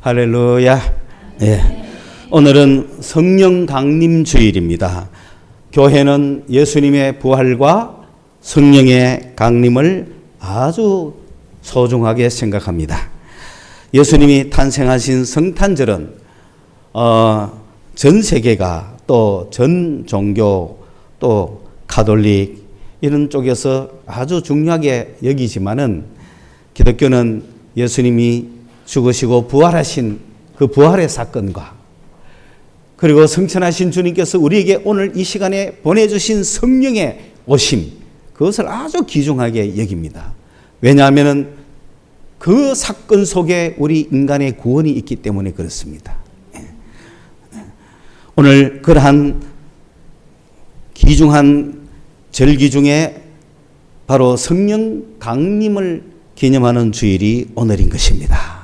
할렐루야. 예. 오늘은 성령 강림 주일입니다. 교회는 예수님의 부활과 성령의 강림을 아주 소중하게 생각합니다. 예수님이 탄생하신 성탄절은 전 세계가 또 전 종교 또 가톨릭 이런 쪽에서 아주 중요하게 여기지만은 기독교는 예수님이 죽으시고 부활하신 그 부활의 사건과 그리고 성천하신 주님께서 우리에게 오늘 이 시간에 보내주신 성령의 오심, 그것을 아주 귀중하게 여깁니다. 왜냐하면 그 사건 속에 우리 인간의 구원이 있기 때문에 그렇습니다. 오늘 그러한 귀중한 절기 중에 바로 성령 강림을 기념하는 주일이 오늘인 것입니다.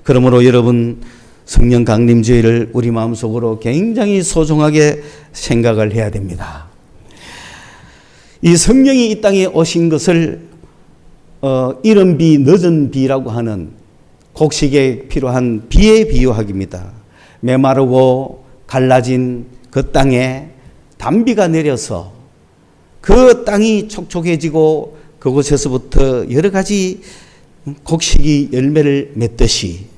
그러므로 여러분 성령 강림 주일을 우리 마음속으로 굉장히 소중하게 생각을 해야 됩니다. 이 성령이 이 땅에 오신 것을 이른 비 늦은 비라고 하는 곡식에 필요한 비에 비유하기입니다. 메마르고 갈라진 그 땅에 단비가 내려서 그 땅이 촉촉해지고 그곳에서부터 여러 가지 곡식이 열매를 맺듯이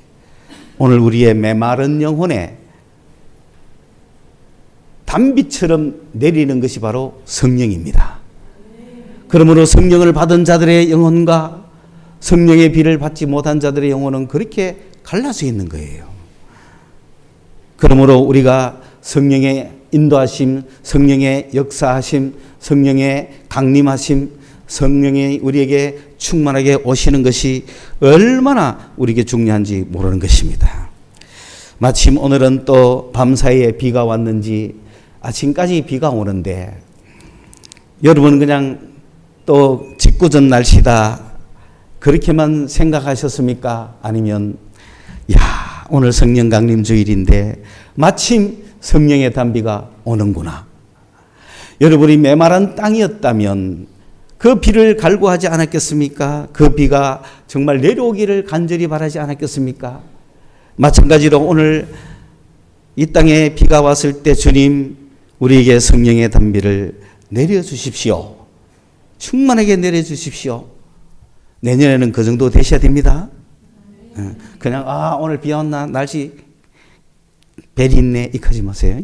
오늘 우리의 메마른 영혼에 단비처럼 내리는 것이 바로 성령입니다. 그러므로 성령을 받은 자들의 영혼과 성령의 비를 받지 못한 자들의 영혼은 그렇게 갈라져 있는 거예요. 그러므로 우리가 성령의 인도하심, 성령의 역사하심, 성령의 강림하심, 성령이 우리에게 충만하게 오시는 것이 얼마나 우리에게 중요한지 모르는 것입니다. 마침 오늘은 또 밤사이에 비가 왔는지 아침까지 비가 오는데 여러분 그냥 또 직구전 날씨다 그렇게만 생각하셨습니까? 아니면 야 오늘 성령 강림 주일인데 마침 성령의 단비가 오는구나. 여러분이 메마른 땅이었다면 그 비를 갈구하지 않았겠습니까? 그 비가 정말 내려오기를 간절히 바라지 않았겠습니까? 마찬가지로 오늘 이 땅에 비가 왔을 때 주님 우리에게 성령의 단비를 내려주십시오. 충만하게 내려주십시오. 내년에는 그 정도 되셔야 됩니다. 그냥 오늘 비 왔나 날씨 벨이 있네 이까지 마세요.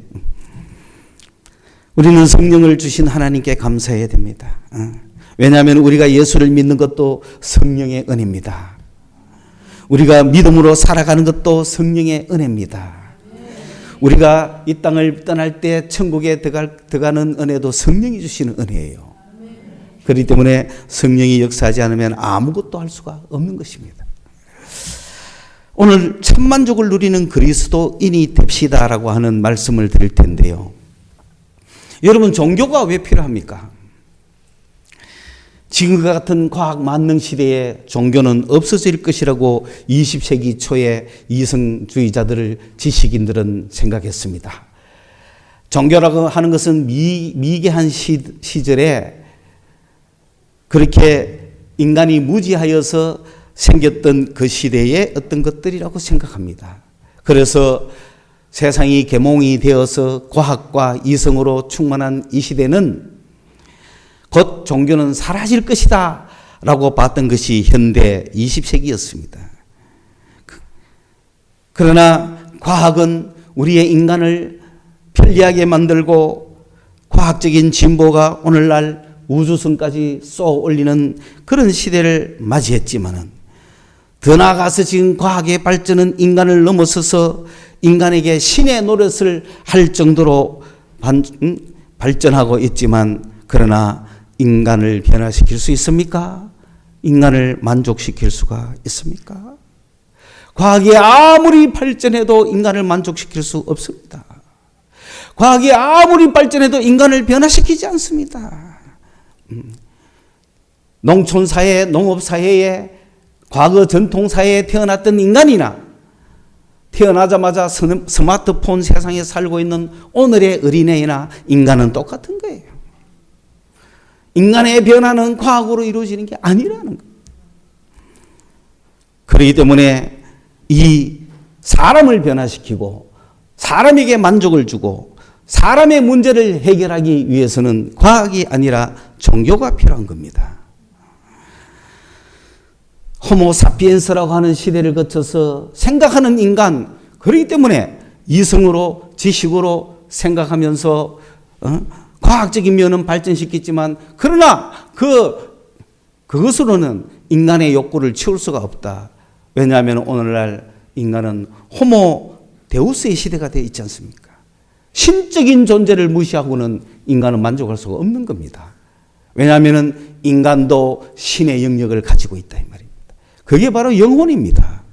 우리는 성령을 주신 하나님께 감사해야 됩니다. 왜냐하면 우리가 예수를 믿는 것도 성령의 은혜입니다. 우리가 믿음으로 살아가는 것도 성령의 은혜입니다. 우리가 이 땅을 떠날 때 천국에 들어가는 은혜도 성령이 주시는 은혜예요. 그렇기 때문에 성령이 역사하지 않으면 아무것도 할 수가 없는 것입니다. 오늘 천만족을 누리는 그리스도인이 됩시다라고 하는 말씀을 드릴 텐데요. 여러분 종교가 왜 필요합니까? 지금과 같은 과학 만능 시대에 종교는 없어질 것이라고 20세기 초에 이성주의자들을 지식인들은 생각했습니다. 종교라고 하는 것은 미개한 시절에 그렇게 인간이 무지하여서 생겼던 그 시대의 어떤 것들이라고 생각합니다. 그래서 세상이 계몽이 되어서 과학과 이성으로 충만한 이 시대는 곧 종교는 사라질 것이다 라고 봤던 것이 현대 20세기였습니다. 그러나 과학은 우리의 인간을 편리하게 만들고 과학적인 진보가 오늘날 우주선까지 쏘아 올리는 그런 시대를 맞이했지만은 더 나아가서 지금 과학의 발전은 인간을 넘어서서 인간에게 신의 노릇을 할 정도로 발전하고 있지만 그러나 인간을 변화시킬 수 있습니까? 인간을 만족시킬 수가 있습니까? 과학이 아무리 발전해도 인간을 만족시킬 수 없습니다. 과학이 아무리 발전해도 인간을 변화시키지 않습니다. 농촌사회, 농업사회에 과거 전통사회에 태어났던 인간이나 태어나자마자 스마트폰 세상에 살고 있는 오늘의 어린애나 인간은 똑같은 거예요. 인간의 변화는 과학으로 이루어지는 게 아니라는 거예요. 그렇기 때문에 이 사람을 변화시키고 사람에게 만족을 주고 사람의 문제를 해결하기 위해서는 과학이 아니라 종교가 필요한 겁니다. 호모사피엔스라고 하는 시대를 거쳐서 생각하는 인간, 그렇기 때문에 이성으로 지식으로 생각하면서 과학적인 면은 발전시켰지만 그러나 그것으로는 인간의 욕구를 채울 수가 없다. 왜냐하면 오늘날 인간은 호모 데우스의 시대가 되어 있지 않습니까? 신적인 존재를 무시하고는 인간은 만족할 수가 없는 겁니다. 왜냐하면 인간도 신의 영역을 가지고 있다 이 말입니다. 그게 바로 영혼입니다.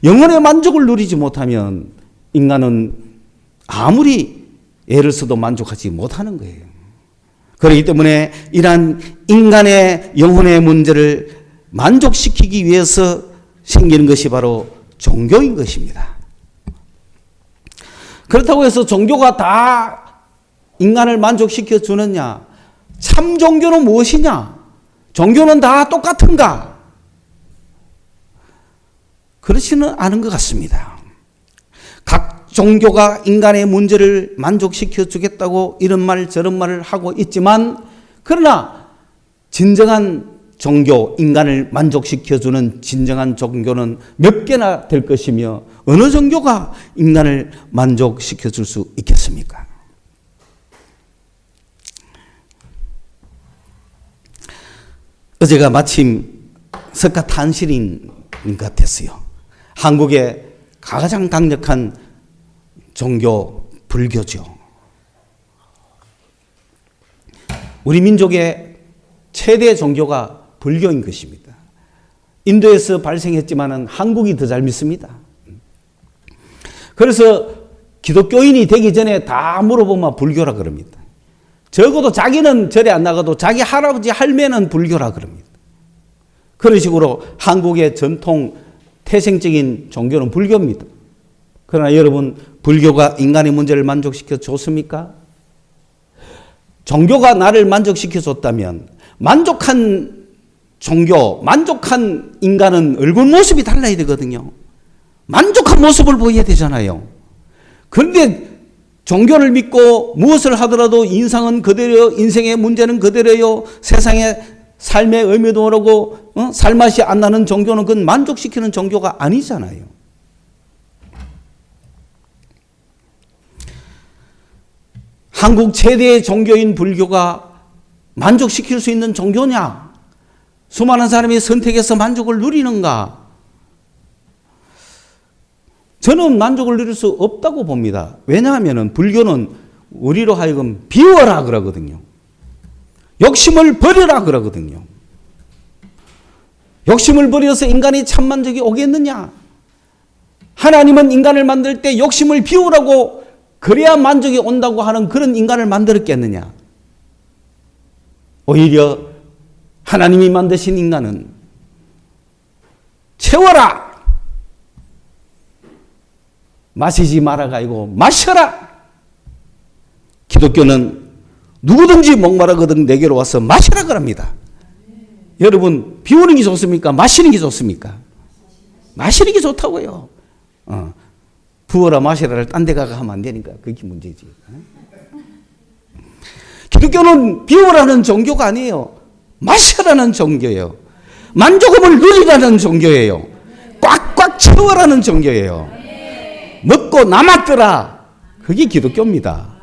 영혼의 만족을 누리지 못하면 인간은 아무리 애를 써도 만족하지 못하는 거예요. 그렇기 때문에 이러한 인간의 영혼의 문제를 만족시키기 위해서 생기는 것이 바로 종교인 것입니다. 그렇다고 해서 종교가 다 인간을 만족시켜 주느냐? 참 종교는 무엇이냐? 종교는 다 똑같은가? 그렇지는 않은 것 같습니다. 각 종교가 인간의 문제를 만족시켜 주겠다고 이런 말 저런 말을 하고 있지만 그러나 진정한 종교, 인간을 만족시켜 주는 진정한 종교는 몇 개나 될 것이며 어느 종교가 인간을 만족시켜 줄 수 있겠습니까? 어제가 마침 석가탄신인 같았어요. 한국의 가장 강력한 종교 불교죠. 우리 민족의 최대 종교가 불교인 것입니다. 인도에서 발생했지만 한국이 더 잘 믿습니다. 그래서 기독교인이 되기 전에 다 물어보면 불교라 그럽니다. 적어도 자기는 절에 안 나가도 자기 할아버지 할매는 불교라 그럽니다. 그런 식으로 한국의 전통 태생적인 종교는 불교입니다. 그러나 여러분, 불교가 인간의 문제를 만족시켜 줬습니까? 종교가 나를 만족시켜 줬다면 만족한 종교, 만족한 인간은 얼굴 모습이 달라야 되거든요. 만족한 모습을 보여야 되잖아요. 그런데 종교를 믿고 무엇을 하더라도 인상은 그대로요, 인생의 문제는 그대로요, 세상의 삶의 의미도 모르고 살맛이 안 나는 종교는 그건 만족시키는 종교가 아니잖아요. 한국 최대의 종교인 불교가 만족시킬 수 있는 종교냐? 수많은 사람이 선택해서 만족을 누리는가? 저는 만족을 누릴 수 없다고 봅니다. 왜냐하면 불교는 우리로 하여금 비워라 그러거든요. 욕심을 버려라 그러거든요. 욕심을 버려서 인간이 참 만족이 오겠느냐? 하나님은 인간을 만들 때 욕심을 비우라고 그래야 만족이 온다고 하는 그런 인간을 만들었겠느냐? 오히려 하나님이 만드신 인간은 채워라! 마시지 말아가 아니고 마셔라! 기독교는 누구든지 목마르거든 내게로 와서 마시라 그럽니다. 여러분, 비우는 게 좋습니까? 마시는 게 좋습니까? 마시는 게 좋다고요. 부어라 마시라를 딴 데 가가 하면 안 되니까 그게 문제지. 기독교는 비우라는 종교가 아니에요. 마셔라는 종교예요. 만족함을 누리라는 종교예요. 꽉꽉 채워라는 종교예요. 먹고 남았더라. 그게 기독교입니다.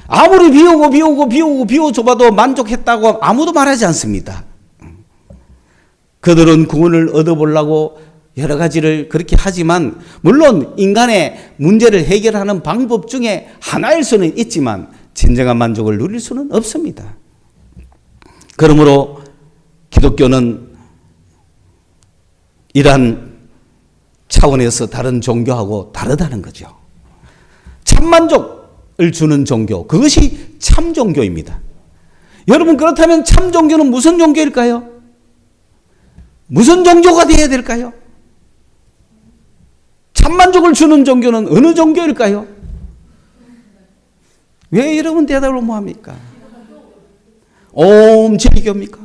아무리 비워줘봐도 만족했다고 아무도 말하지 않습니다. 그들은 구원을 얻어보려고 여러 가지를 그렇게 하지만 물론 인간의 문제를 해결하는 방법 중에 하나일 수는 있지만 진정한 만족을 누릴 수는 없습니다. 그러므로 기독교는 이러한 차원에서 다른 종교하고 다르다는 거죠. 참만족을 주는 종교, 그것이 참 종교입니다. 여러분, 그렇다면 참 종교는 무슨 종교일까요? 무슨 종교가 되어야 될까요? 참만족을 주는 종교는 어느 종교일까요? 왜 여러분 대답을 뭐합니까? 옴 제리교입니까?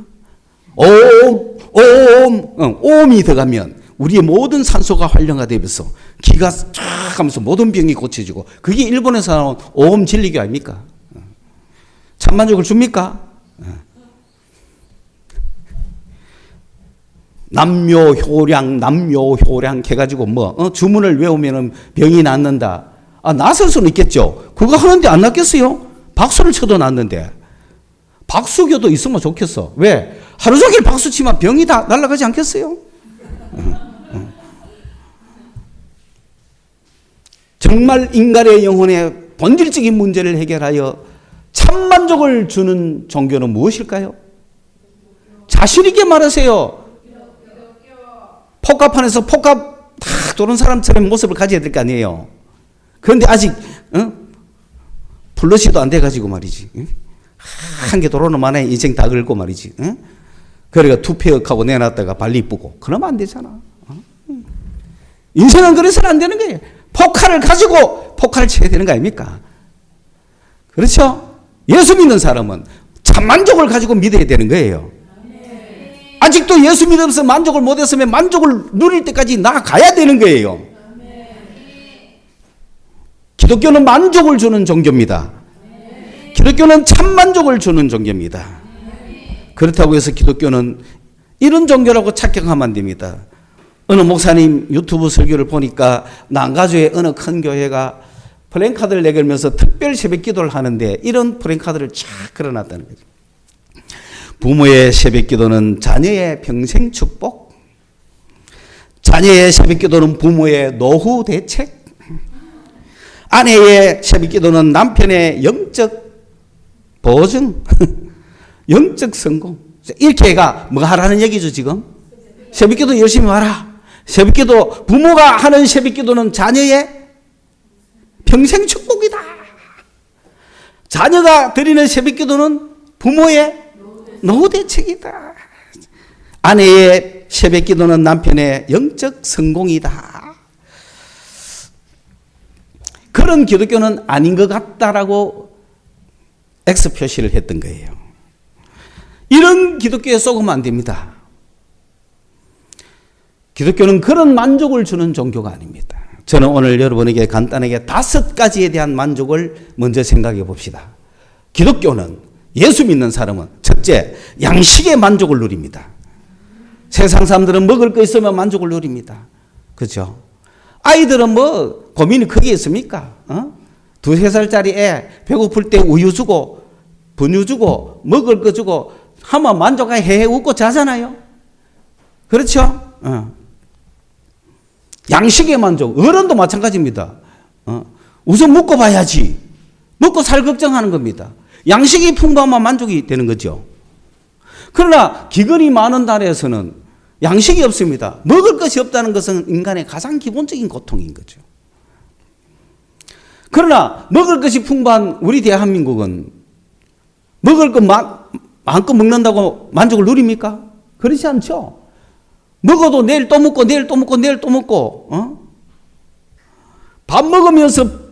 옴이 들어가면 우리의 모든 산소가 활성화되면서 기가 쫙 하면서 모든 병이 고쳐지고 그게 일본에서 나온 오음 진리교 아닙니까? 참만족을 줍니까? 남묘효량 해가지고 주문을 외우면 병이 낫는다. 낫을 수는 있겠죠. 그거 하는데 안 낫겠어요? 박수를 쳐도 낫는데. 박수교도 있으면 좋겠어. 왜? 하루 종일 박수 치면 병이 다 날아가지 않겠어요? 정말 인간의 영혼의 본질적인 문제를 해결하여 참만족을 주는 종교는 무엇일까요? 자신 있게 말하세요. 폭갑판에서 폭갑 다 도는 사람처럼 모습을 가져야 될 거 아니에요. 그런데 아직 플러시도 안 돼가지고 말이지. 한 개 도로는 만에 인생 다 긁고 말이지. 그러니까 투페역하고 내놨다가 발리 이쁘고 그러면 안 되잖아. 인생은 그래서는 안 되는 거예요. 포칼을 가지고 포칼을 쳐야 되는 거 아닙니까? 그렇죠? 예수 믿는 사람은 참만족을 가지고 믿어야 되는 거예요. 아직도 예수 믿으면서 만족을 못했으면 만족을 누릴 때까지 나아가야 되는 거예요. 기독교는 만족을 주는 종교입니다. 기독교는 참만족을 주는 종교입니다. 그렇다고 해서 기독교는 이런 종교라고 착각하면 안 됩니다. 어느 목사님 유튜브 설교를 보니까 남가주의 어느 큰 교회가 플랜카드를 내걸면서 특별 새벽 기도를 하는데 이런 플랜카드를 쫙 걸어놨다는 거죠. 부모의 새벽 기도는 자녀의 평생 축복, 자녀의 새벽 기도는 부모의 노후 대책, 아내의 새벽 기도는 남편의 영적 보증, 영적 성공. 이렇게 해가 뭐 하라는 얘기죠 지금? 새벽 기도 열심히 하라. 새벽 기도, 부모가 하는 새벽 기도는 자녀의 평생 축복이다. 자녀가 드리는 새벽 기도는 부모의 노후 대책이다. 아내의 새벽 기도는 남편의 영적 성공이다. 그런 기독교는 아닌 것 같다라고 X 표시를 했던 거예요. 이런 기독교에 속으면 안 됩니다. 기독교는 그런 만족을 주는 종교가 아닙니다. 저는 오늘 여러분에게 간단하게 5가지에 대한 만족을 먼저 생각해 봅시다. 기독교는 예수 믿는 사람은 첫째, 양식의 만족을 누립니다. 세상 사람들은 먹을 거 있으면 만족을 누립니다. 그렇죠? 아이들은 뭐 고민이 크게 있습니까? 2, 3살짜리 애 배고플 때 우유 주고 분유 주고 먹을 거 주고 하면 만족하게 헤헤 웃고 자잖아요. 그렇죠? 양식의 만족. 어른도 마찬가지입니다. 우선 먹고 봐야지. 먹고 살 걱정하는 겁니다. 양식이 풍부하면 만족이 되는 거죠. 그러나 기근이 많은 나라에서는 양식이 없습니다. 먹을 것이 없다는 것은 인간의 가장 기본적인 고통인 거죠. 그러나 먹을 것이 풍부한 우리 대한민국은 먹을 것 마음껏 먹는다고 만족을 누립니까? 그렇지 않죠. 먹어도 내일 또 먹고 내일 또 먹고 내일 또 먹고 밥 먹으면서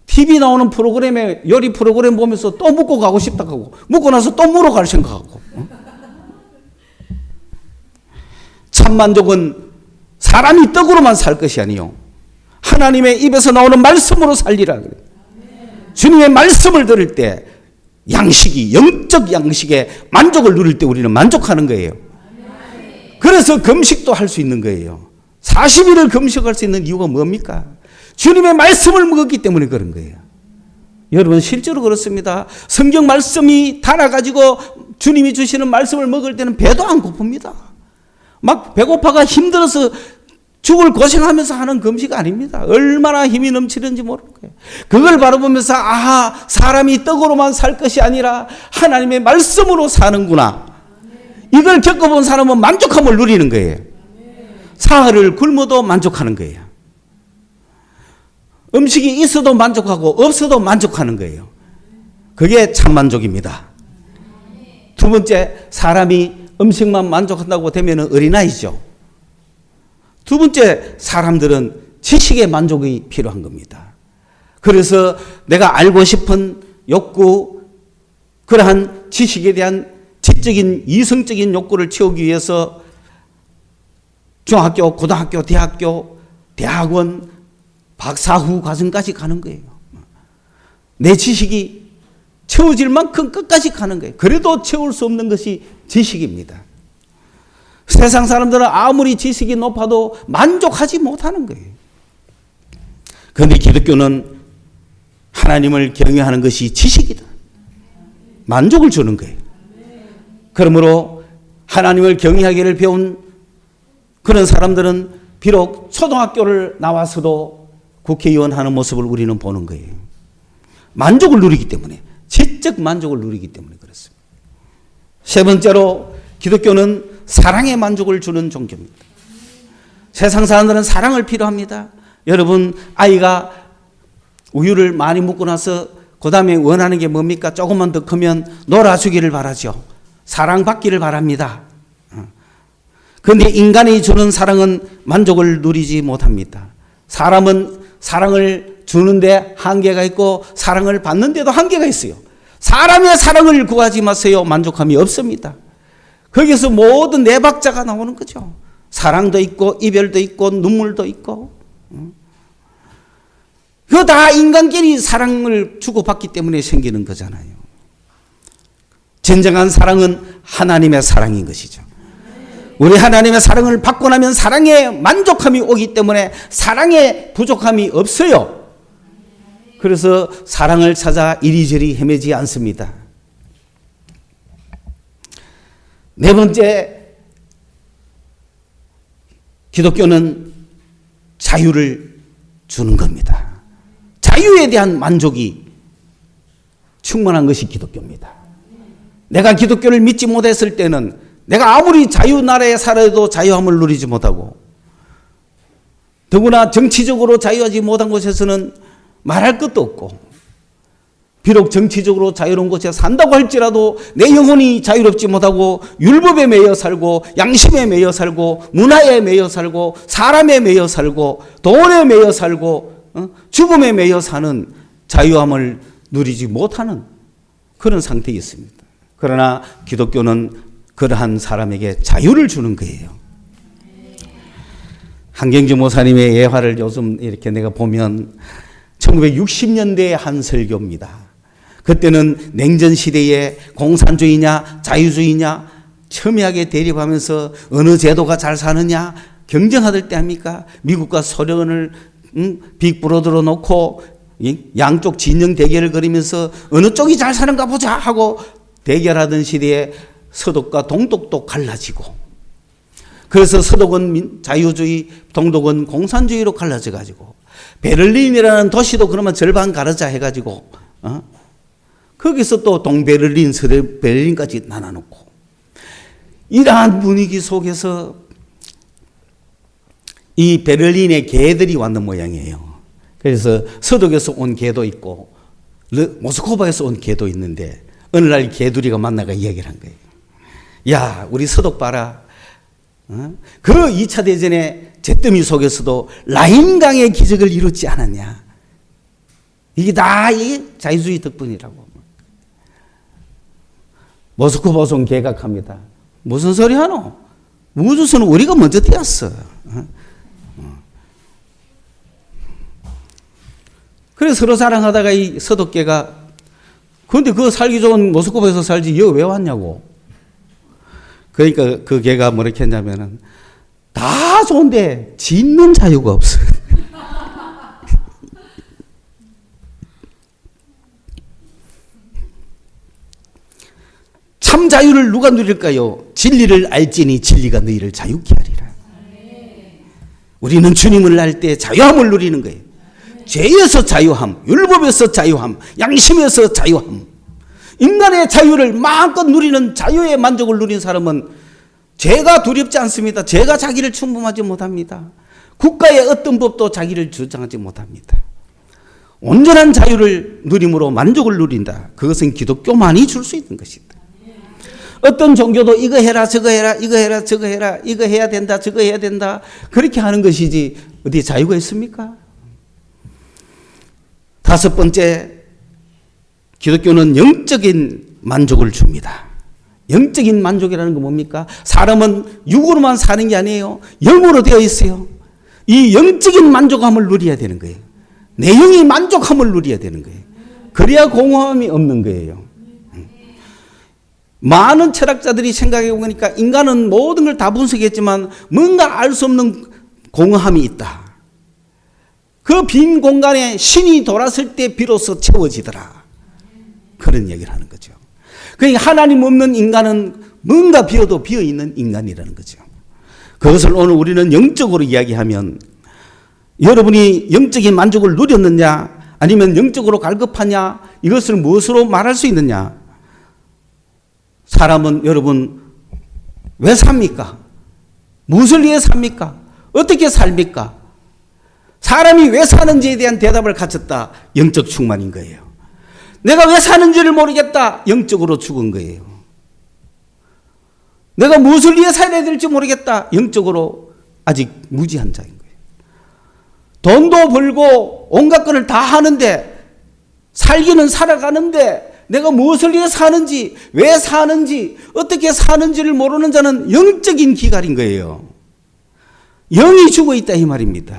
TV 나오는 프로그램에 요리 프로그램 보면서 또 먹고 가고 싶다 하고 먹고 나서 또 먹으러 갈 생각하고 참만족은 사람이 떡으로만 살 것이 아니요 하나님의 입에서 나오는 말씀으로 살리라 그래요. 주님의 말씀을 들을 때 양식이 영적 양식에 만족을 누릴 때 우리는 만족하는 거예요. 그래서 금식도 할 수 있는 거예요. 40일을 금식할 수 있는 이유가 뭡니까? 주님의 말씀을 먹었기 때문에 그런 거예요. 여러분 실제로 그렇습니다. 성경 말씀이 달아가지고 주님이 주시는 말씀을 먹을 때는 배도 안 고픕니다. 막 배고파가 힘들어서 죽을 고생하면서 하는 금식 아닙니다. 얼마나 힘이 넘치는지 모를 거예요. 그걸 바라보면서 아하, 사람이 떡으로만 살 것이 아니라 하나님의 말씀으로 사는구나. 이걸 겪어본 사람은 만족함을 누리는 거예요. 사흘을 굶어도 만족하는 거예요. 음식이 있어도 만족하고 없어도 만족하는 거예요. 그게 참만족입니다. 두 번째, 사람이 음식만 만족한다고 되면 어린아이죠. 두 번째, 사람들은 지식의 만족이 필요한 겁니다. 그래서 내가 알고 싶은 욕구, 그러한 지식에 대한 지적인 이성적인 욕구를 채우기 위해서 중학교, 고등학교, 대학교, 대학원, 박사후 과정까지 가는 거예요. 내 지식이 채워질 만큼 끝까지 가는 거예요. 그래도 채울 수 없는 것이 지식입니다. 세상 사람들은 아무리 지식이 높아도 만족하지 못하는 거예요. 그런데 기독교는 하나님을 경외하는 것이 지식이다. 만족을 주는 거예요. 그러므로 하나님을 경외하기를 배운 그런 사람들은 비록 초등학교를 나와서도 국회의원 하는 모습을 우리는 보는 거예요. 만족을 누리기 때문에, 지적 만족을 누리기 때문에 그렇습니다. 세 번째로 기독교는 사랑의 만족을 주는 종교입니다. 세상 사람들은 사랑을 필요합니다. 여러분, 아이가 우유를 많이 먹고 나서 그 다음에 원하는 게 뭡니까? 조금만 더 크면 놀아주기를 바라죠. 사랑받기를 바랍니다. 그런데 인간이 주는 사랑은 만족을 누리지 못합니다. 사람은 사랑을 주는데 한계가 있고 사랑을 받는데도 한계가 있어요. 사람의 사랑을 구하지 마세요. 만족함이 없습니다. 거기서 모든 네 박자가 나오는 거죠. 사랑도 있고 이별도 있고 눈물도 있고. 그거 다 인간끼리 사랑을 주고받기 때문에 생기는 거잖아요. 진정한 사랑은 하나님의 사랑인 것이죠. 우리 하나님의 사랑을 받고 나면 사랑에 만족함이 오기 때문에 사랑에 부족함이 없어요. 그래서 사랑을 찾아 이리저리 헤매지 않습니다. 네 번째, 기독교는 자유를 주는 겁니다. 자유에 대한 만족이 충만한 것이 기독교입니다. 내가 기독교를 믿지 못했을 때는 내가 아무리 자유나라에 살아도 자유함을 누리지 못하고, 더구나 정치적으로 자유하지 못한 곳에서는 말할 것도 없고, 비록 정치적으로 자유로운 곳에 산다고 할지라도 내 영혼이 자유롭지 못하고 율법에 매여 살고 양심에 매여 살고 문화에 매여 살고 사람에 매여 살고 돈에 매여 살고 죽음에 매여 사는 자유함을 누리지 못하는 그런 상태에 있습니다. 그러나 기독교는 그러한 사람에게 자유를 주는 거예요. 한경주 목사님의 예화를 요즘 이렇게 내가 보면 1960년대의 한 설교입니다. 그때는 냉전 시대에 공산주의냐 자유주의냐 첨예하게 대립하면서 어느 제도가 잘 사느냐 경쟁하던 때 아닙니까? 미국과 소련을 빅브로드로 놓고 양쪽 진영 대결을 벌이면서 어느 쪽이 잘 사는가 보자 하고 대결하던 시대에 서독과 동독도 갈라지고, 그래서 서독은 자유주의, 동독은 공산주의로 갈라져 가지고 베를린이라는 도시도 그러면 절반 가르자 해가지고 거기서 또 동베를린, 서베를린까지 나눠놓고, 이러한 분위기 속에서 이 베를린에 개들이 왔는 모양이에요. 그래서 서독에서 온 개도 있고 모스크바에서 온 개도 있는데 어느 날 개두리가 만나가 이야기를 한 거예요. 야, 우리 서독 봐라. 그 2차 대전의 잿더미 속에서도 라인강의 기적을 이뤘지 않았냐. 이게 다 이 자유주의 덕분이라고. 모스크바에서 온 개각합니다. 무슨 소리 하노? 우주선은 우리가 먼저 띄었어. 그래서 서로 자랑하다가 이 서독계가, 그런데 그거 살기 좋은 모스크바에서 살지 여기 왜 왔냐고. 그러니까 그 개가 뭐렇게 했냐면은 다 좋은데 짓는 자유가 없어. 참 자유를 누가 누릴까요? 진리를 알지니 진리가 너희를 자유케 하리라. 우리는 주님을 알 때 자유함을 누리는 거예요. 죄에서 자유함, 율법에서 자유함, 양심에서 자유함. 인간의 자유를 마음껏 누리는 자유의 만족을 누린 사람은 죄가 두렵지 않습니다. 죄가 자기를 충분하지 못합니다. 국가의 어떤 법도 자기를 주장하지 못합니다. 온전한 자유를 누림으로 만족을 누린다. 그것은 기독교만이 줄 수 있는 것이다. 어떤 종교도 이거 해라 저거 해라 이거 해라 저거 해라 이거 해야 된다 저거 해야 된다 그렇게 하는 것이지 어디 자유가 있습니까? 다섯 번째, 기독교는 영적인 만족을 줍니다. 영적인 만족이라는 건 뭡니까? 사람은 육으로만 사는 게 아니에요. 영으로 되어 있어요. 이 영적인 만족함을 누려야 되는 거예요. 내 영이 만족함을 누려야 되는 거예요. 그래야 공허함이 없는 거예요. 많은 철학자들이 생각해 보니까 인간은 모든 걸 다 분석했지만 뭔가 알 수 없는 공허함이 있다. 그 빈 공간에 신이 돌았을 때 비로소 채워지더라. 그런 얘기를 하는 거죠. 그러니까 하나님 없는 인간은 뭔가 비어도 비어있는 인간이라는 거죠. 그것을 오늘 우리는 영적으로 이야기하면 여러분이 영적인 만족을 누렸느냐 아니면 영적으로 갈급하냐 이것을 무엇으로 말할 수 있느냐. 사람은 여러분 왜 삽니까? 무엇을 위해 삽니까? 어떻게 삽니까? 사람이 왜 사는지에 대한 대답을 갖췄다. 영적 충만인 거예요. 내가 왜 사는지를 모르겠다. 영적으로 죽은 거예요. 내가 무엇을 위해 살아야 될지 모르겠다. 영적으로 아직 무지한 자인 거예요. 돈도 벌고 온갖 것을 다 하는데 살기는 살아가는데 내가 무엇을 위해 사는지 왜 사는지 어떻게 사는지를 모르는 자는 영적인 기갈인 거예요. 영이 죽어 있다 이 말입니다.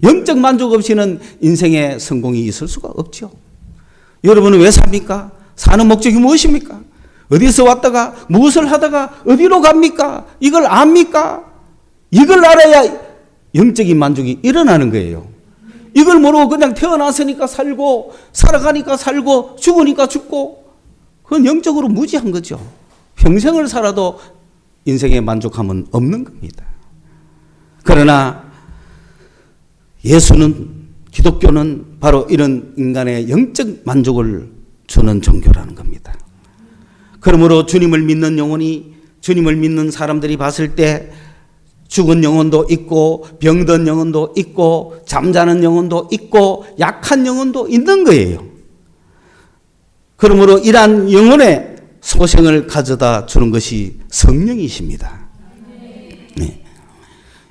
영적 만족 없이는 인생에 성공이 있을 수가 없죠. 여러분은 왜 삽니까? 사는 목적이 무엇입니까? 어디서 왔다가 무엇을 하다가 어디로 갑니까? 이걸 압니까? 이걸 알아야 영적인 만족이 일어나는 거예요. 이걸 모르고 그냥 태어났으니까 살고 살아가니까 살고 죽으니까 죽고 그건 영적으로 무지한 거죠. 평생을 살아도 인생에 만족함은 없는 겁니다. 그러나 예수는 기독교는 바로 이런 인간의 영적 만족을 주는 종교라는 겁니다. 그러므로 주님을 믿는 영혼이 주님을 믿는 사람들이 봤을 때 죽은 영혼도 있고 병든 영혼도 있고 잠자는 영혼도 있고 약한 영혼도 있는 거예요. 그러므로 이러한 영혼의 소생을 가져다 주는 것이 성령이십니다. 네.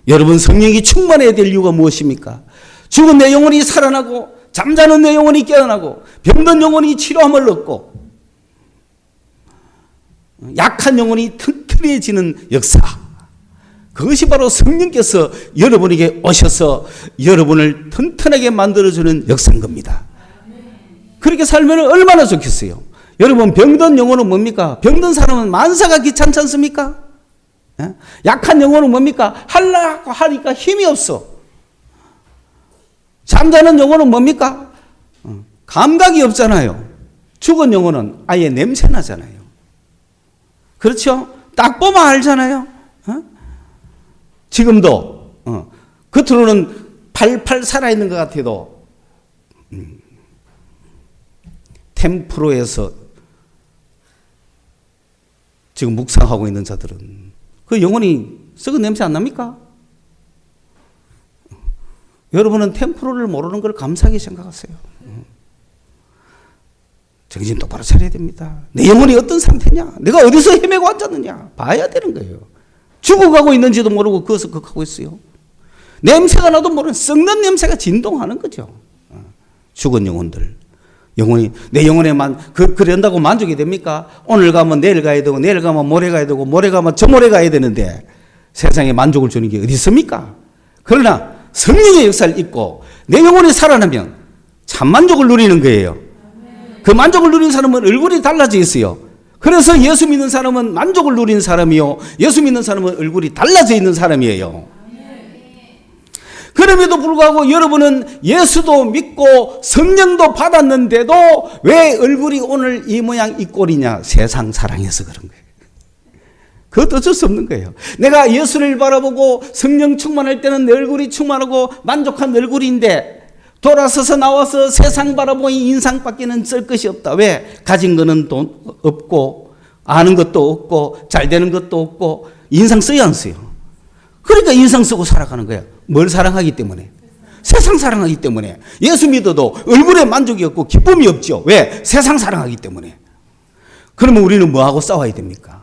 여러분 성령이 충만해야 될 이유가 무엇입니까? 죽은 내 영혼이 살아나고 잠자는 내 영혼이 깨어나고 병든 영혼이 치료함을 얻고 약한 영혼이 튼튼해지는 역사. 그것이 바로 성령께서 여러분에게 오셔서 여러분을 튼튼하게 만들어주는 역사인 겁니다. 그렇게 살면 얼마나 좋겠어요. 여러분 병든 영혼은 뭡니까? 병든 사람은 만사가 귀찮지 않습니까? 약한 영혼은 뭡니까? 하려고 하니까 힘이 없어. 잠자는 영혼은 뭡니까? 감각이 없잖아요. 죽은 영혼은 아예 냄새 나잖아요. 그렇죠? 딱 보면 알잖아요. 지금도 겉으로는 팔팔 살아있는 것 같아도 템프로에서 지금 묵상하고 있는 자들은 그 영혼이 썩은 냄새 안 납니까? 여러분은 템프로를 모르는 걸 감사하게 생각하세요. 정신 똑바로 차려야 됩니다. 내 영혼이 어떤 상태냐? 내가 어디서 헤매고 앉았느냐? 봐야 되는 거예요. 죽어가고 있는지도 모르고 그것을 극하고 있어요. 냄새가 나도 모르는 썩는 냄새가 진동하는 거죠. 죽은 영혼들. 영혼이, 내 영혼에만, 그런다고 만족이 됩니까? 오늘 가면 내일 가야 되고, 내일 가면 모레 가야 되고, 모레 가면 저 모레 가야 되는데 세상에 만족을 주는 게 어디 있습니까? 그러나 성령의 역사를 잊고 내 영혼이 살아나면 참 만족을 누리는 거예요. 그 만족을 누리는 사람은 얼굴이 달라져 있어요. 그래서 예수 믿는 사람은 만족을 누리는 사람이요. 예수 믿는 사람은 얼굴이 달라져 있는 사람이에요. 그럼에도 불구하고 여러분은 예수도 믿고 성령도 받았는데도 왜 얼굴이 오늘 이 모양 이 꼴이냐? 세상 사랑해서 그런 거예요. 그것도 어쩔 수 없는 거예요. 내가 예수를 바라보고 성령 충만할 때는 내 얼굴이 충만하고 만족한 얼굴인데 돌아서서 나와서 세상 바라보니 인상밖에는 쓸 것이 없다. 왜? 가진 거는 돈 없고 아는 것도 없고 잘 되는 것도 없고 인상 써야 안 써요. 그러니까 인상 쓰고 살아가는 거야. 뭘 사랑하기 때문에? 세상 사랑하기 때문에. 예수 믿어도 얼굴에 만족이 없고 기쁨이 없죠. 왜? 세상 사랑하기 때문에. 그러면 우리는 뭐하고 싸워야 됩니까?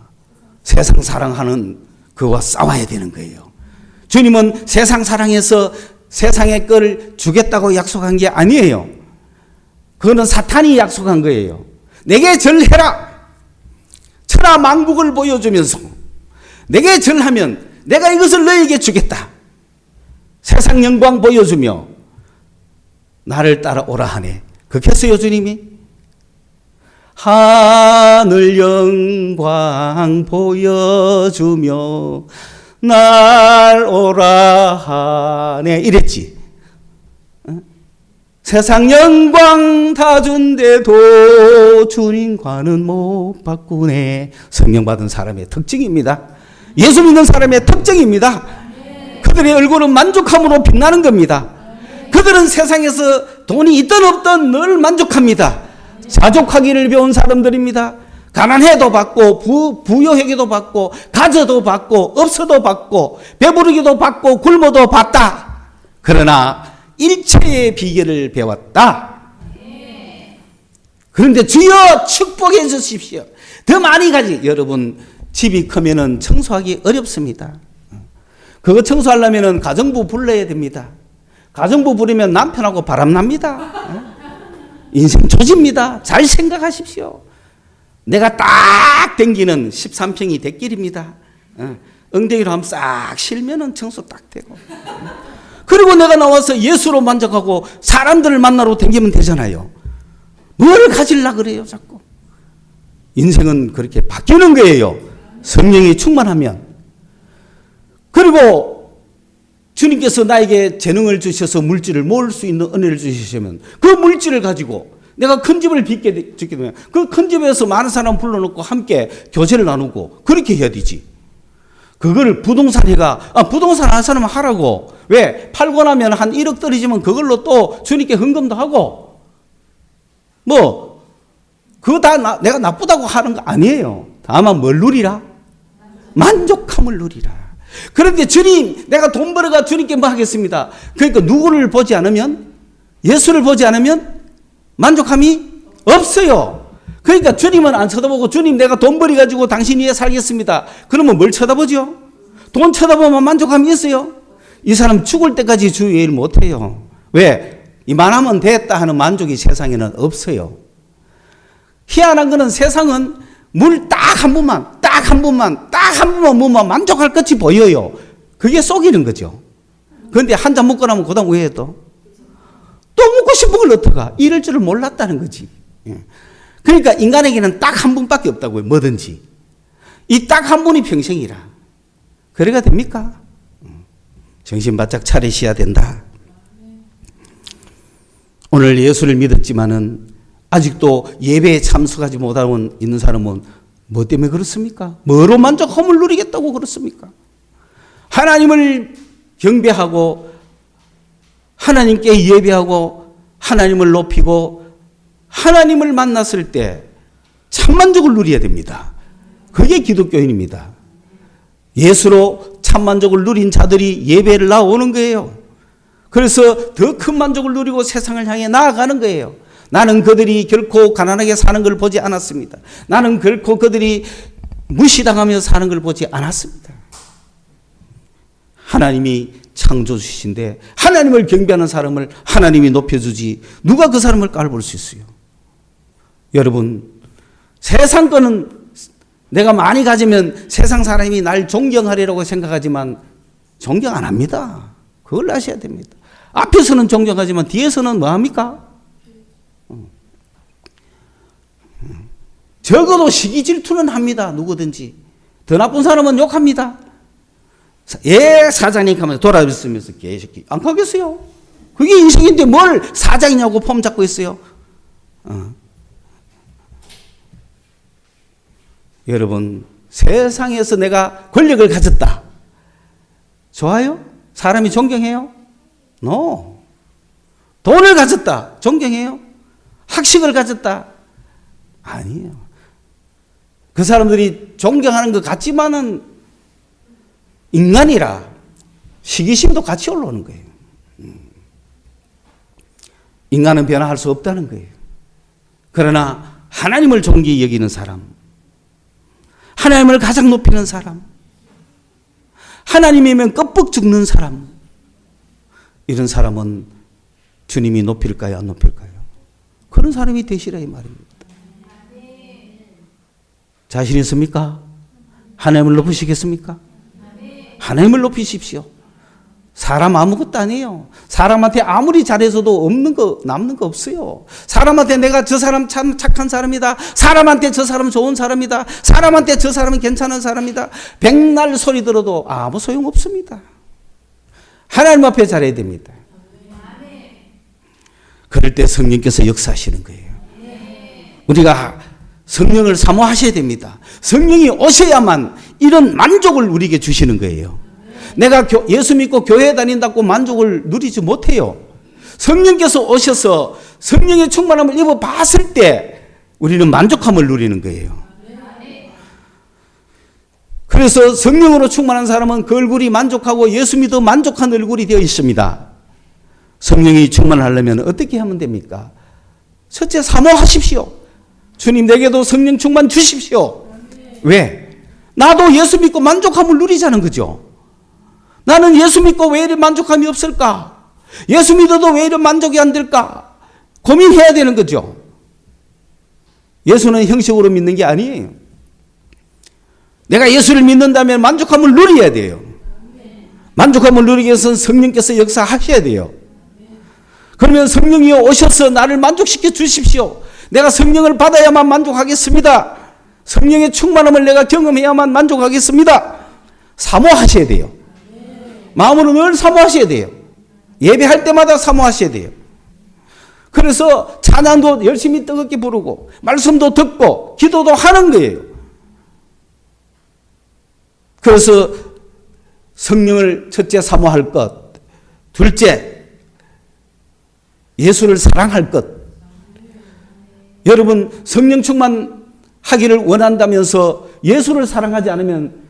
세상 사랑하는 그와 싸워야 되는 거예요. 주님은 세상 사랑해서 세상의 걸 주겠다고 약속한 게 아니에요. 그거는 사탄이 약속한 거예요. 내게 절해라. 천하 만국을 보여주면서 내게 절하면 내가 이것을 너에게 주겠다. 세상 영광 보여주며 나를 따라오라 하네. 그렇게 했어요, 주님이. 하늘 영광 보여주며 날 오라 하네. 이랬지. 세상 영광 다 준대도 주님과는 못 바꾸네. 성령 받은 사람의 특징입니다. 예수 믿는 사람의 특징입니다. 그들의 얼굴은 만족함으로 빛나는 겁니다. 그들은 세상에서 돈이 있든 없든 늘 만족합니다. 자족하기를 배운 사람들입니다. 가난해도 받고 부여하기도 받고 가져도 받고 없어도 받고 배부르기도 받고 굶어도 받다. 그러나 일체의 비결을 배웠다. 그런데 주여 축복해 주십시오. 더 많이 가지. 여러분 집이 크면은 청소하기 어렵습니다. 그거 청소하려면 가정부 불러야 됩니다. 가정부 부르면 남편하고 바람납니다. 인생 조집니다. 잘 생각하십시오. 내가 딱 댕기는 13평이 대길입니다. 엉덩이로 하면 싹 실면은 청소 딱 되고. 그리고 내가 나와서 예수로 만족하고 사람들을 만나러 댕기면 되잖아요. 뭘 가지려고 그래요, 자꾸. 인생은 그렇게 바뀌는 거예요. 성령이 충만하면. 그리고 주님께서 나에게 재능을 주셔서 물질을 모을 수 있는 은혜를 주시면 그 물질을 가지고 내가 큰 집을 짓게 되면 그 큰 집에서 많은 사람 불러놓고 함께 교제를 나누고 그렇게 해야 되지. 그걸 부동산 한 사람 하라고. 왜? 팔고 나면 한 1억 떨어지면 그걸로 또 주님께 헌금도 하고 그거 다 내가 나쁘다고 하는 거 아니에요. 다만 뭘 누리라? 만족함을 누리라. 그런데 주님, 내가 돈 벌어가 주님께 뭐 하겠습니다. 그러니까 누구를 보지 않으면, 예수를 보지 않으면 만족함이 없어요. 그러니까 주님은 안 쳐다보고, 주님 내가 돈 벌어가지고 당신 위에 살겠습니다. 그러면 뭘 쳐다보죠? 돈 쳐다보면 만족함이 있어요? 이 사람 죽을 때까지 주 일 못해요. 왜? 이만하면 됐다 하는 만족이 세상에는 없어요. 희한한 거는 세상은 물 딱 한 번만 먹으면 만족할 것이 보여요. 그게 속이는 거죠. 그런데 한 잔 먹고 나면 그다음 왜 또 먹고 싶은 걸 어떡하? 이럴 줄을 몰랐다는 거지. 그러니까 인간에게는 딱 한 번밖에 없다고요. 뭐든지. 이 딱 한 번이 평생이라. 그래가 됩니까? 정신 바짝 차리셔야 된다. 오늘 예수를 믿었지만은 아직도 예배에 참석하지 못하고 있는 사람은 뭐 때문에 그렇습니까? 뭐로 만족함을 누리겠다고 그렇습니까? 하나님을 경배하고 하나님께 예배하고 하나님을 높이고 하나님을 만났을 때 참만족을 누려야 됩니다. 그게 기독교인입니다. 예수로 참만족을 누린 자들이 예배를 나오는 거예요. 그래서 더 큰 만족을 누리고 세상을 향해 나아가는 거예요. 나는 그들이 결코 가난하게 사는 걸 보지 않았습니다. 나는 결코 그들이 무시당하며 사는 걸 보지 않았습니다. 하나님이 창조주신데 하나님을 경배하는 사람을 하나님이 높여주지 누가 그 사람을 깔볼 수 있어요? 여러분, 세상 거는 내가 많이 가지면 세상 사람이 날 존경하리라고 생각하지만 존경 안 합니다. 그걸 아셔야 됩니다. 앞에서는 존경하지만 뒤에서는 뭐합니까? 적어도 시기 질투는 합니다. 누구든지. 더 나쁜 사람은 욕합니다. 사장님 하면서 돌아있으면서 개새끼 안 가겠어요? 그게 인생인데 뭘 사장이냐고 폼 잡고 있어요. 여러분, 세상에서 내가 권력을 가졌다. 좋아요? 사람이 존경해요? No. 돈을 가졌다. 존경해요? 학식을 가졌다. 아니에요. 그 사람들이 존경하는 것 같지만은 인간이라 시기심도 같이 올라오는 거예요. 인간은 변화할 수 없다는 거예요. 그러나 하나님을 존귀히 여기는 사람, 하나님을 가장 높이는 사람, 하나님이면 껍벅 죽는 사람, 이런 사람은 주님이 높일까요? 안 높일까요? 그런 사람이 되시라 이 말입니다. 자신 있습니까? 하나님을 높이시겠습니까? 하나님을 높이십시오. 사람 아무것도 아니에요. 사람한테 아무리 잘해서도 남는 거 없어요. 사람한테 내가 저 사람 참 착한 사람이다. 사람한테 저 사람 좋은 사람이다. 사람한테 저 사람은 괜찮은 사람이다. 백날 소리 들어도 아무 소용 없습니다. 하나님 앞에 잘해야 됩니다. 그럴 때 성령께서 역사하시는 거예요. 우리가 성령을 사모하셔야 됩니다. 성령이 오셔야만 이런 만족을 우리에게 주시는 거예요. 내가 예수 믿고 교회 다닌다고 만족을 누리지 못해요. 성령께서 오셔서 성령의 충만함을 입어 봤을 때 우리는 만족함을 누리는 거예요. 그래서 성령으로 충만한 사람은 그 얼굴이 만족하고 예수 믿어 만족한 얼굴이 되어 있습니다. 성령이 충만하려면 어떻게 하면 됩니까? 첫째, 사모하십시오. 주님, 내게도 성령 충만 주십시오. 왜? 나도 예수 믿고 만족함을 누리자는 거죠. 나는 예수 믿고 왜 이런 만족함이 없을까? 예수 믿어도 왜 이런 만족이 안 될까? 고민해야 되는 거죠. 예수는 형식으로 믿는 게 아니에요. 내가 예수를 믿는다면 만족함을 누려야 돼요. 만족함을 누리기 위해서는 성령께서 역사하셔야 돼요. 그러면 성령이 오셔서 나를 만족시켜 주십시오. 내가 성령을 받아야만 만족하겠습니다. 성령의 충만함을 내가 경험해야만 만족하겠습니다. 사모하셔야 돼요. 마음으로 늘 사모하셔야 돼요. 예배할 때마다 사모하셔야 돼요. 그래서 찬양도 열심히 뜨겁게 부르고 말씀도 듣고 기도도 하는 거예요. 그래서 성령을 첫째 사모할 것, 둘째 예수를 사랑할 것. 여러분 성령 충만하기를 원한다면서 예수를 사랑하지 않으면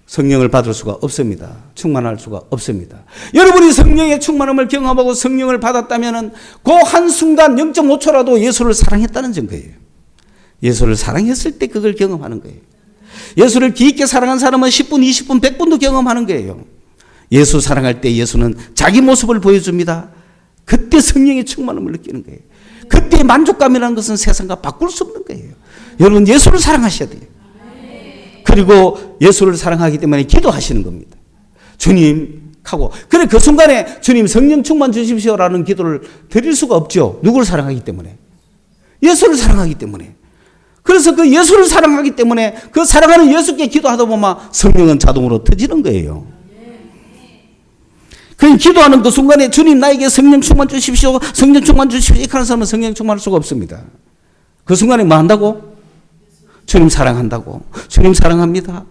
성령을 받을 수가 없습니다. 충만할 수가 없습니다. 여러분이 성령의 충만함을 경험하고 성령을 받았다면 그 한순간 0.5초라도 예수를 사랑했다는 증거예요. 예수를 사랑했을 때 그걸 경험하는 거예요. 예수를 깊게 사랑한 사람은 10분, 20분, 100분도 경험하는 거예요. 예수 사랑할 때 예수는 자기 모습을 보여줍니다. 그때 성령의 충만함을 느끼는 거예요. 그때 만족감이라는 것은 세상과 바꿀 수 없는 거예요. 여러분 예수를 사랑하셔야 돼요. 그리고 예수를 사랑하기 때문에 기도하시는 겁니다. 주님 하고 그래 그 순간에 주님 성령 충만 주십시오라는 기도를 드릴 수가 없죠. 누구를 사랑하기 때문에? 예수를 사랑하기 때문에. 그래서 그 예수를 사랑하기 때문에 그 사랑하는 예수께 기도하다 보면 성령은 자동으로 터지는 거예요. 그 기도하는 그 순간에 주님 나에게 성령 충만 주십시오. 성령 충만 주십시오. 이렇게 하는 사람은 성령 충만할 수가 없습니다. 그 순간에 뭐 한다고? 주님 사랑한다고. 주님 사랑합니다.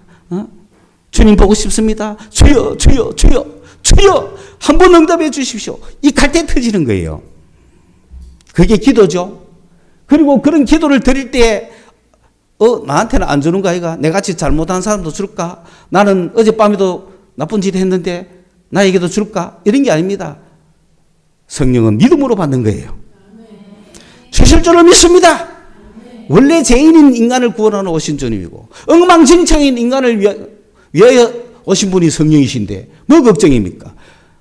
주님 보고 싶습니다. 주여 주여 주여 주여 한번 응답해 주십시오. 이 갈 때 터지는 거예요. 그게 기도죠. 그리고 그런 기도를 드릴 때 나한테는 안 주는 거 아이가? 내같이 잘못한 사람도 줄까? 나는 어젯밤에도 나쁜 짓 했는데 나에게도 줄까? 이런 게 아닙니다. 성령은 믿음으로 받는 거예요. 주실 줄을 믿습니다. 원래 죄인인 인간을 구원하러 오신 주님이고 엉망진창인 인간을 위하여 오신 분이 성령이신데 뭐 걱정입니까?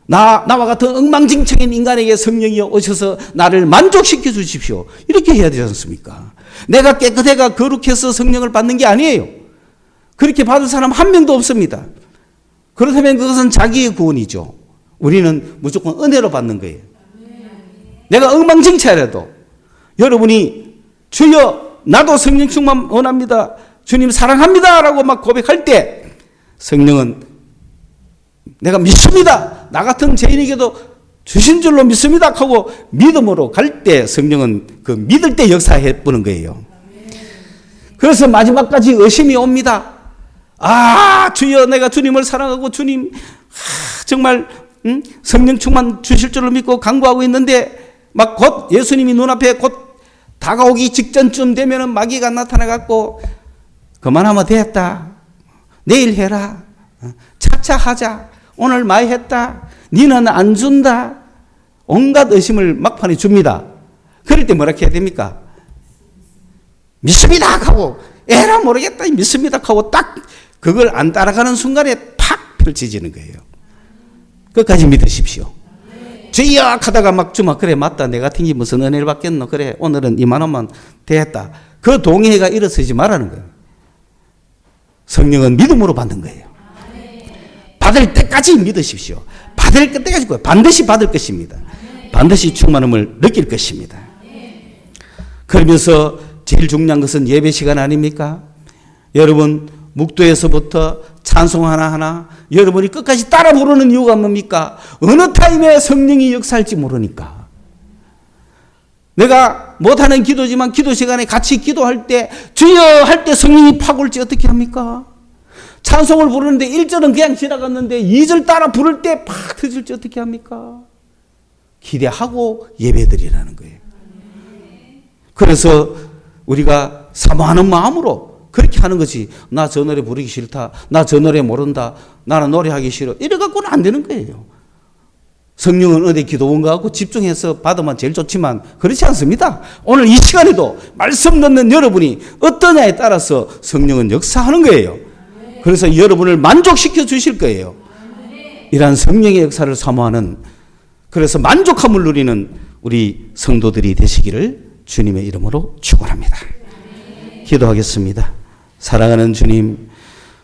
나와 같은 엉망진창인 인간에게 성령이 오셔서 나를 만족시켜 주십시오. 이렇게 해야 되지 않습니까? 내가 깨끗해가 거룩해서 성령을 받는 게 아니에요. 그렇게 받을 사람 한 명도 없습니다. 그렇다면 그것은 자기의 구원이죠. 우리는 무조건 은혜로 받는 거예요. 내가 엉망진창이라도 여러분이 주여 나도 성령 충만 원합니다. 주님 사랑합니다. 라고 막 고백할 때 성령은 내가 믿습니다. 나 같은 죄인에게도 주신 줄로 믿습니다. 하고 믿음으로 갈 때 성령은 그 믿을 때 역사해 보는 거예요. 그래서 마지막까지 의심이 옵니다. 아 주여 내가 주님을 사랑하고 주님 정말 성령 충만 주실 줄로 믿고 간구하고 있는데 막 곧 예수님이 눈앞에 곧 다가오기 직전쯤 되면은 마귀가 나타나갖고 그만하면 됐다. 내일 해라. 차차 하자. 오늘 많이 했다. 니는 안 준다. 온갖 의심을 막판에 줍니다. 그럴 때 뭐라 해야 됩니까? 믿습니다 하고 에라 모르겠다 믿습니다 하고 딱 그걸 안 따라가는 순간에 팍 펼쳐지는 거예요. 끝까지 믿으십시오. 주여 하다가 막 주마 그래 맞다 내 같은 게 무슨 은혜를 받겠노 그래 오늘은 2만 원만 됐다. 그 동의회가 일어서지 말라는 거예요. 성령은 믿음으로 받는 거예요. 받을 때까지 믿으십시오. 받을 때까지 반드시 받을 것입니다. 반드시 충만함을 느낄 것입니다. 그러면서 제일 중요한 것은 예배 시간 아닙니까? 여러분 묵도에서부터 찬송 하나하나 여러분이 끝까지 따라 부르는 이유가 뭡니까? 어느 타임에 성령이 역사할지 모르니까. 내가 못하는 기도지만 기도 시간에 같이 기도할 때 주여 할 때 성령이 팍 올지 어떻게 합니까? 찬송을 부르는데 1절은 그냥 지나갔는데 2절 따라 부를 때 팍 터질지 어떻게 합니까? 기대하고 예배드리라는 거예요. 그래서 우리가 사모하는 마음으로 그렇게 하는 거지. 나 저 노래 부르기 싫다. 나 저 노래 모른다. 나는 노래하기 싫어. 이래 갖고는 안 되는 거예요. 성령은 어디 기도원 가고 집중해서 받으면 제일 좋지만 그렇지 않습니다. 오늘 이 시간에도 말씀 듣는 여러분이 어떠냐에 따라서 성령은 역사하는 거예요. 그래서 여러분을 만족시켜 주실 거예요. 이러한 성령의 역사를 사모하는, 그래서 만족함을 누리는 우리 성도들이 되시기를 주님의 이름으로 축원합니다. 기도하겠습니다. 사랑하는 주님,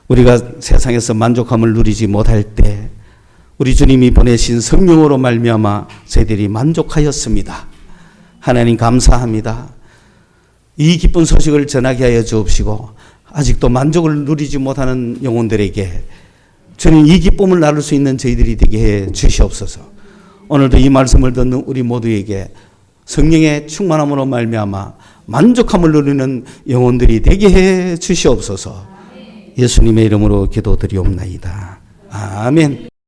우리가 세상에서 만족함을 누리지 못할 때 우리 주님이 보내신 성령으로 말미암아 저희들이 만족하였습니다. 하나님 감사합니다. 이 기쁜 소식을 전하게 하여 주옵시고 아직도 만족을 누리지 못하는 영혼들에게 주님 이 기쁨을 나눌 수 있는 저희들이 되게 해 주시옵소서. 오늘도 이 말씀을 듣는 우리 모두에게 성령의 충만함으로 말미암아 만족함을 누리는 영혼들이 되게 해 주시옵소서. 예수님의 이름으로 기도드리옵나이다. 아멘.